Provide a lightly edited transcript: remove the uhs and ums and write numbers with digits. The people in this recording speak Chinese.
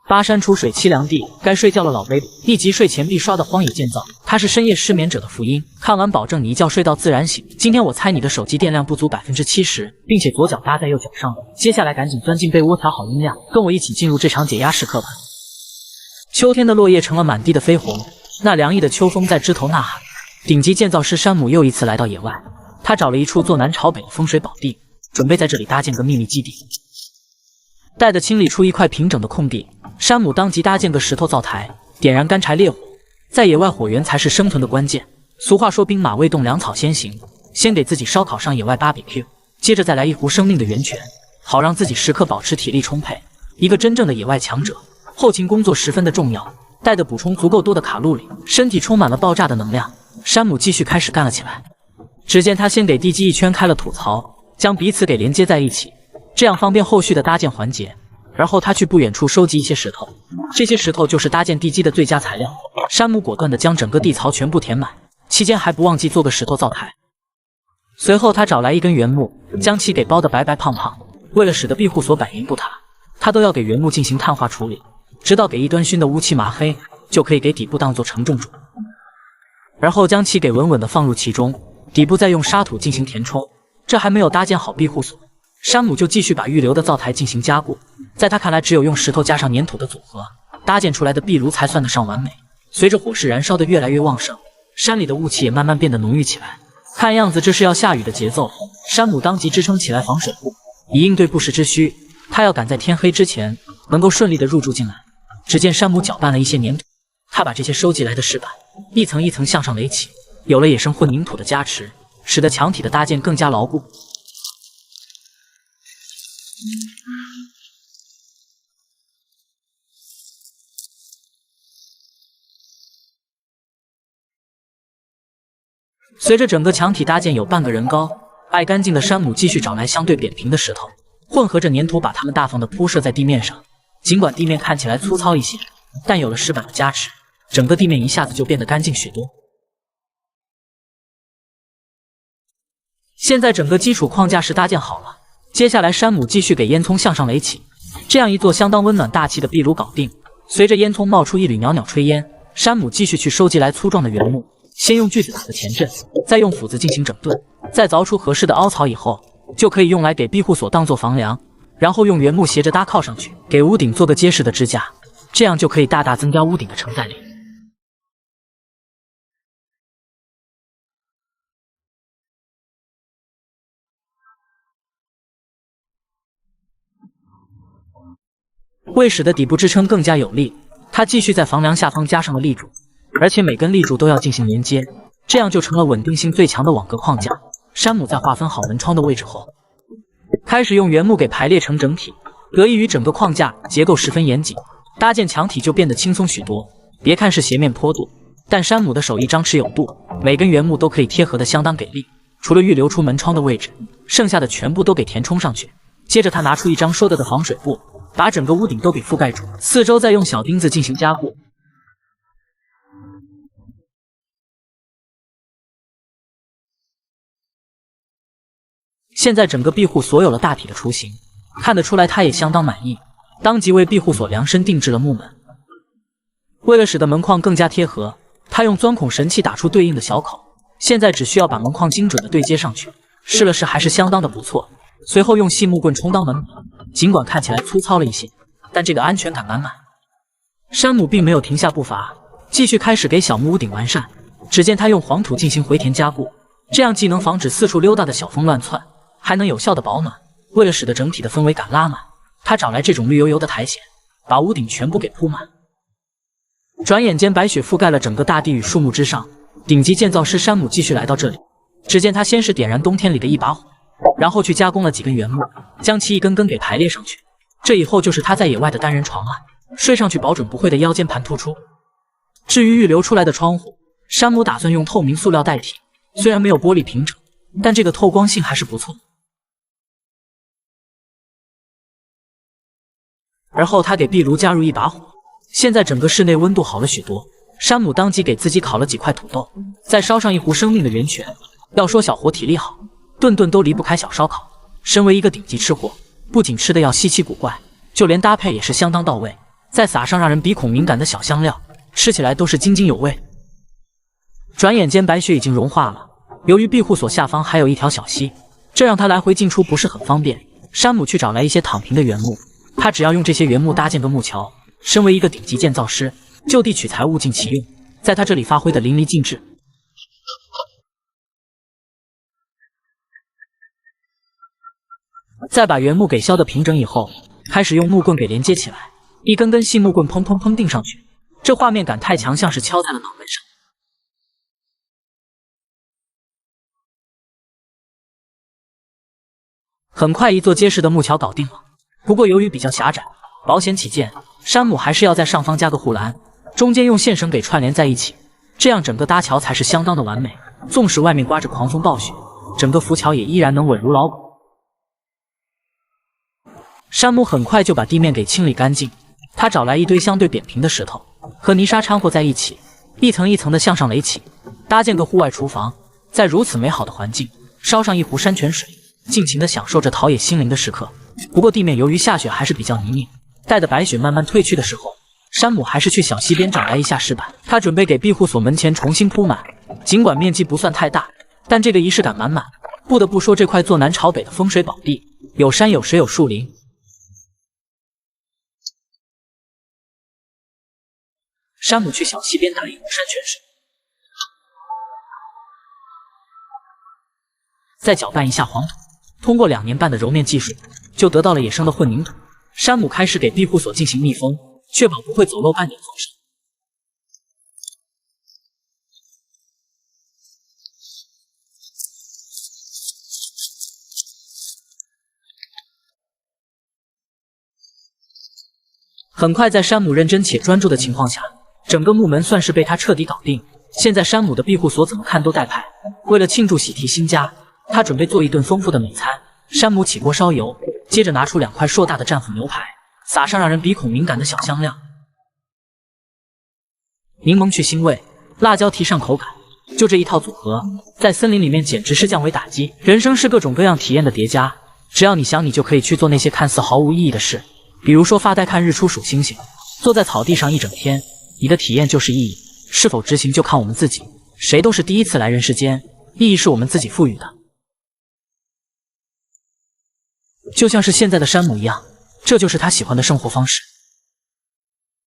巴山楚水凄凉地，该睡觉了老 baby。立即睡前必刷的荒野建造，它是深夜失眠者的福音。看完保证你一觉睡到自然醒。今天我猜你的手机电量不足70%，并且左脚搭在右脚上。接下来赶紧钻进被窝调好音量，跟我一起进入这场解压时刻吧。秋天的落叶成了满地的绯红，那凉意的秋风在枝头呐喊。顶级建造师山姆又一次来到野外，他找了一处坐南朝北的风水宝地，准备在这里搭建个秘密基地。待得清理出一块平整的空地，山姆当即搭建个石头灶台，点燃干柴烈火。在野外，火源才是生存的关键。俗话说兵马未动，粮草先行。先给自己烧烤上野外 BBQ， 接着再来一壶生命的源泉，好让自己时刻保持体力充沛。一个真正的野外强者，后勤工作十分的重要。待得补充足够多的卡路里，身体充满了爆炸的能量，山姆继续开始干了起来。只见他先给地基一圈开了土槽，将彼此给连接在一起，这样方便后续的搭建环节。然后他去不远处收集一些石头，这些石头就是搭建地基的最佳材料。山姆果断地将整个地槽全部填满，期间还不忘记做个石头灶台。随后他找来一根原木，将其给包得白白胖胖。为了使得庇护所百年不塌，他都要给原木进行碳化处理，直到给一端熏得乌漆麻黑，就可以给底部当做承重柱。然后将其给稳稳地放入其中，底部再用沙土进行填充。这还没有搭建好庇护所，山姆就继续把预留的灶台进行加固。在他看来，只有用石头加上粘土的组合，搭建出来的壁炉才算得上完美。随着火势燃烧得越来越旺盛，山里的雾气也慢慢变得浓郁起来。看样子这是要下雨的节奏，山姆当即支撑起来防水布，以应对不时之需。他要赶在天黑之前能够顺利地入住进来。只见山姆搅拌了一些粘土，他把这些收集来的石板一层一层向上垒起，有了野生混凝土的加持，使得墙体的搭建更加牢固。随着整个墙体搭建有半个人高，爱干净的山姆继续找来相对扁平的石头，混合着粘土把它们大方地铺设在地面上。尽管地面看起来粗糙一些，但有了石板的加持，整个地面一下子就变得干净许多。现在整个基础框架是搭建好了，接下来山姆继续给烟囱向上垒起，这样一座相当温暖大气的壁炉搞定。随着烟囱冒出一缕袅袅炊烟，山姆继续去收集来粗壮的原木，先用锯子打个前阵，再用斧子进行整顿，在凿出合适的凹槽以后，就可以用来给庇护所当做房梁。然后用原木斜着搭靠上去，给屋顶做个结实的支架，这样就可以大大增加屋顶的承载力。为使得底部支撑更加有力，他继续在房梁下方加上了立柱，而且每根立柱都要进行连接，这样就成了稳定性最强的网格框架。山姆在划分好门窗的位置后，开始用原木给排列成整体，得益于整个框架结构十分严谨，搭建墙体就变得轻松许多。别看是斜面坡度，但山姆的手艺张弛有度，每根原木都可以贴合的相当给力。除了预留出门窗的位置，剩下的全部都给填充上去。接着他拿出一张收得的防水布，把整个屋顶都给覆盖住，四周再用小钉子进行加固。现在整个庇护所有了大体的雏形，看得出来他也相当满意，当即为庇护所量身定制了木门。为了使得门框更加贴合，他用钻孔神器打出对应的小口，现在只需要把门框精准的对接上去。试了试还是相当的不错。随后用细木棍充当门板，尽管看起来粗糙了一些，但这个安全感满满。山姆并没有停下步伐，继续开始给小木屋顶完善。只见他用黄土进行回填加固，这样既能防止四处溜达的小风乱窜，还能有效的保暖。为了使得整体的氛围感拉满，他找来这种绿油油的苔藓，把屋顶全部给铺满。转眼间，白雪覆盖了整个大地与树木之上。顶级建造师山姆继续来到这里，只见他先是点燃冬天里的一把火，然后去加工了几根原木，将其一根根给排列上去。这以后就是他在野外的单人床了，睡上去保准不会的腰间盘突出。至于预留出来的窗户，山姆打算用透明塑料代替，虽然没有玻璃平整，但这个透光性还是不错。而后他给壁炉加入一把火，现在整个室内温度好了许多。山姆当即给自己烤了几块土豆，再烧上一壶生命的源泉。要说小伙体力好，顿顿都离不开小烧烤。身为一个顶级吃货，不仅吃的要稀奇古怪，就连搭配也是相当到位。再撒上让人鼻孔敏感的小香料，吃起来都是津津有味。转眼间，白雪已经融化了。由于庇护所下方还有一条小溪，这让他来回进出不是很方便。山姆去找来一些躺平的原木，他只要用这些原木搭建个木桥。身为一个顶级建造师，就地取材，物尽其用，在他这里发挥的淋漓尽致。再把原木给削得平整以后，开始用木棍给连接起来，一根根细木棍砰砰砰钉上去，这画面感太强，像是敲在了脑门上。很快，一座结实的木桥搞定了。不过由于比较狭窄，保险起见，山姆还是要在上方加个护栏，中间用线绳给串联在一起，这样整个搭桥才是相当的完美。纵使外面刮着狂风暴雪，整个浮桥也依然能稳如老狗。山姆很快就把地面给清理干净，他找来一堆相对扁平的石头和泥沙掺和在一起，一层一层的向上垒起，搭建个户外厨房。在如此美好的环境，烧上一壶山泉水，尽情的享受着陶冶心灵的时刻。不过地面由于下雪还是比较泥泞，待得白雪慢慢退去的时候，山姆还是去小溪边找来一下石板，他准备给庇护所门前重新铺满。尽管面积不算太大，但这个仪式感满满。不得不说，这块坐南朝北的风水宝地，有山有水有树林。山姆去小溪边打一壶山泉水，再搅拌一下黄土，通过2年半的揉面技术，就得到了野生的混凝土。山姆开始给庇护所进行密封，确保不会走漏半点风声。很快，在山姆认真且专注的情况下，整个木门算是被他彻底搞定。现在山姆的庇护所怎么看都带派。为了庆祝喜提新家，他准备做一顿丰富的美餐。山姆起锅烧油，接着拿出2块硕大的战斧牛排，撒上让人鼻孔敏感的小香料，柠檬去腥味，辣椒提上口感。就这一套组合，在森林里面简直是降维打击。人生是各种各样体验的叠加，只要你想，你就可以去做那些看似毫无意义的事，比如说发呆看日出数星星，坐在草地上一整天，你的体验就是意义。是否执行就看我们自己，谁都是第一次来人世间，意义是我们自己赋予的。就像是现在的山姆一样，这就是他喜欢的生活方式。